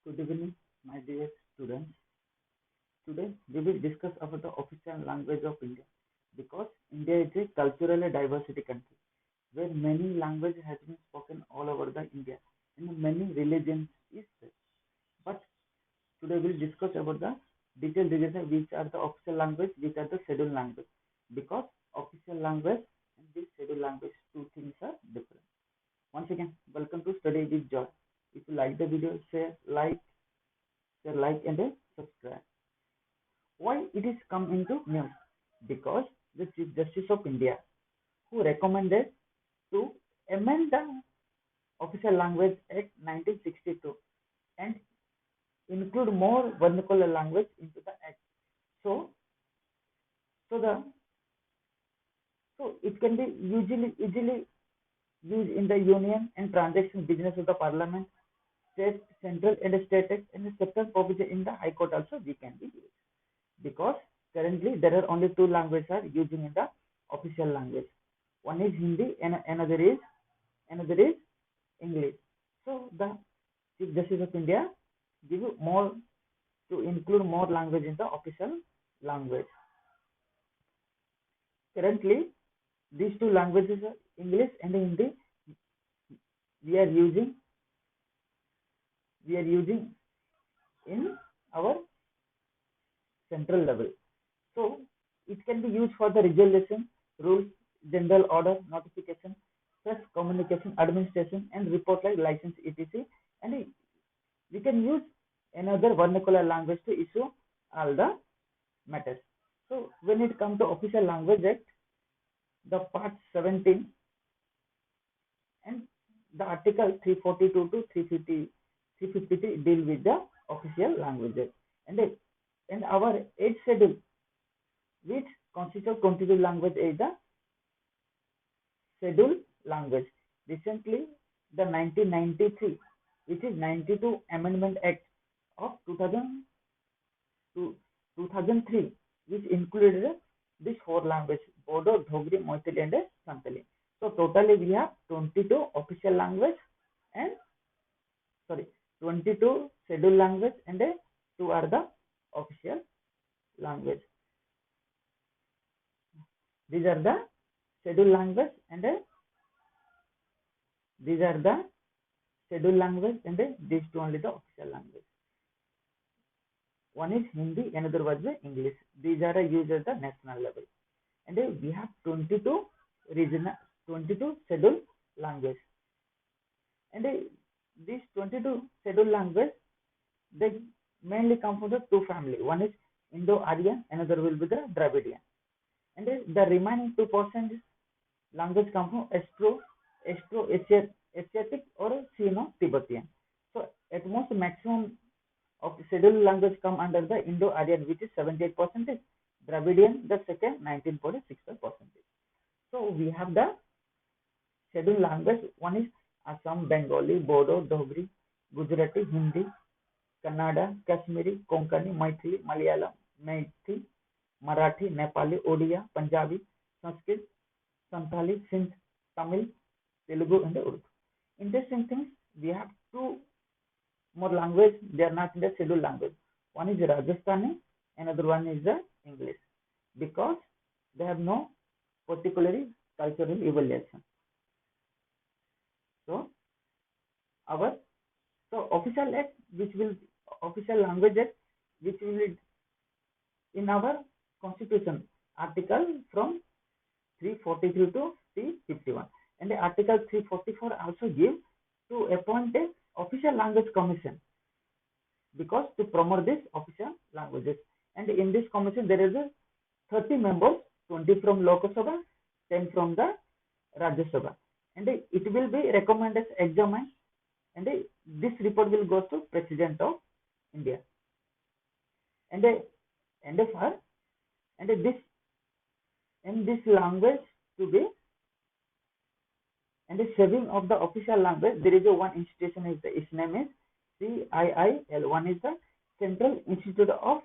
Good evening, my dear students. Today we will discuss about the official language of India because India is a culturally diversity country where many languages has been spoken all over the India and many religions is there. But today we'll discuss about the detailed reason which are the official language, which are the scheduled language because official language and this scheduled language two things are different. Once again, welcome to Study with Joy. If you like the video, share like and subscribe. Why it is come into news? Because the Chief Justice of India, who recommended to amend the Official Language Act 1962 and include more vernacular language into the act. So, so the so it can be easily used in the union and transaction business of the parliament, state, central and state act and the sector provision in the high court also we can be used. Because currently there are only two languages are using in the official language. One is Hindi and another is English. So the Chief Justice of India give you more to include more language in the official language. Currently, these two languages are English and Hindi. We are using in our central level. So it can be used for the resolution, rules, general order, notification, press communication, administration, and report like license etc. And we can use another vernacular language to issue all the matters. So when it comes to Official Language Act, the part 17 and the article 342 to 353 deal with the official languages. And our 8th schedule, which consists of 22 language, is the scheduled language. Recently, the 1993, which is 92 Amendment Act of 2003, which included these four languages: Bodo, Dogri, Moithili, and Santali. So totally we have 22 official language and 22 scheduled language and two are the official language. These are the scheduled language and these are the scheduled language and these two only the official language. One is Hindi, another was the English. These are used at the national level. And we have 22 regional, 22 scheduled language. And these 22 scheduled language, they mainly come from the two family. One is Indo-Aryan, another will be the Dravidian. And the remaining 2% language come from Asiatic or Sino-Tibetan. So at most maximum of the scheduled language come under the Indo-Aryan, which is 78%, Dravidian the second 19.6%. So we have the scheduled language. One is Assam, Bengali, Bodo, Dogri, Gujarati, Hindi, Kannada, Kashmiri, Konkani, Maithili, Malayalam, Meithili, Marathi, Nepali, Odia, Punjabi, Sanskrit, Santali, Sindh, Tamil, Telugu, and Urdu. Interesting things, we have two more language. They are not in the scheduled language. One is Rajasthani, another one is the English, because they have no particularly cultural evaluation. So our official act, which will official language act, which will in our constitution article from 343 to 351, and the article 344 also give to appoint a official language commission because to promote this official languages. And in this commission there is a 30 members, 20 from Lok Sabha, 10 from the Rajya Sabha, and it will be recommended examined, and this report will go to President of India. And this language to be and the saving of the official language, there is a one institution is its name is CIIL. One is the Central Institute of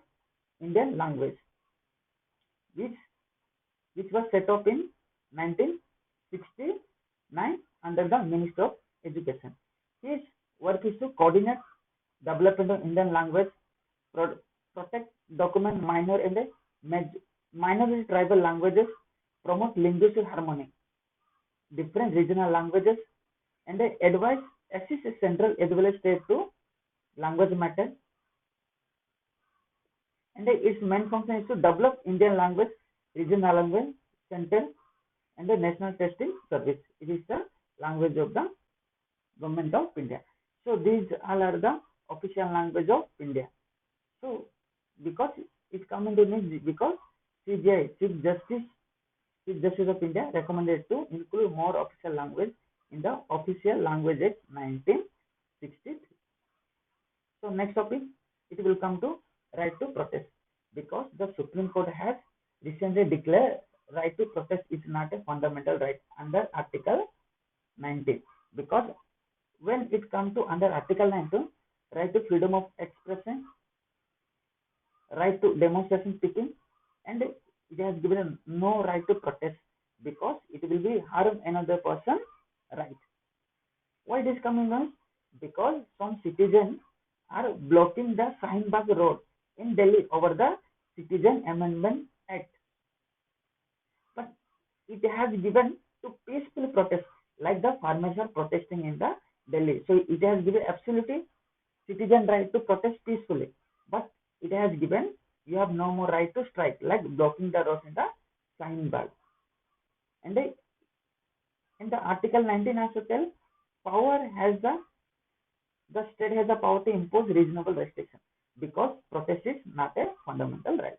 Indian Language, which was set up in 1969 under the Ministry of Education. His work is to coordinate developed into Indian language, protect document minor and minority tribal languages, promote linguistic harmony, different regional languages, and advise assist central as well as state to language matter. And its main function is to develop Indian language, regional language, central and the national testing service. It is the language of the government of India. So these all are the official language of India. So because it come into means because CJI, Chief Justice of India recommended to include more official language in the Official Language Act 1963. So next topic, it will come to right to protest because the Supreme Court has recently declared right to protest is not a fundamental right under Article 19 because when it comes to under Article 19, right to freedom of expression, right to demonstration speaking, and it has given no right to protest because it will be harm another person right. Why it is coming on? Because some citizens are blocking the Shahinbag Road in Delhi over the Citizen Amendment Act. But it has given to peaceful protest, like the farmers are protesting in the Delhi. So it has given absolutely citizen right to protest peacefully. But it has given you have no more right to strike, like blocking the road in the Shahinbag. And in the Article 19 also tell power has the state has the power to impose reasonable restriction because protest is not a fundamental right.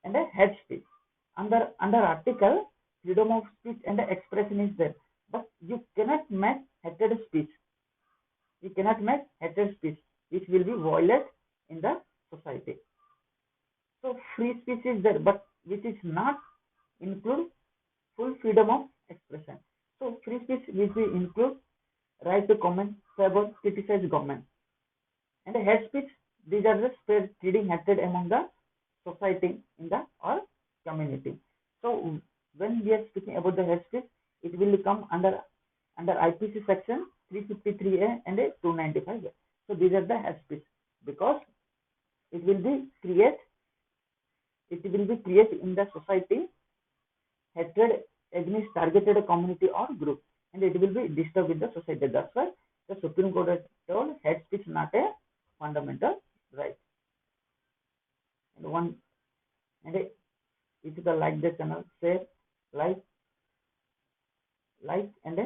And a hate speech under article freedom of speech and expression is there, but you cannot make hatred speech. You cannot make hatred speech, which will be violent in the society. So free speech is there, but which is not include full freedom of expression. So free speech which will include right to comment, favor, criticize government. And the hate speech, these are the spreading hatred among the society in the or community. So when we are speaking about the hate speech, it will come under IPC section 353A and 295A. So these are the hate speech because it will be create in the society hatred against targeted community or group, and it will be disturbed in the society. That's why the Supreme Court has told hate speech not a fundamental right. And one and if you like the channel, share, like and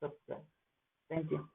subscribe. Thank you.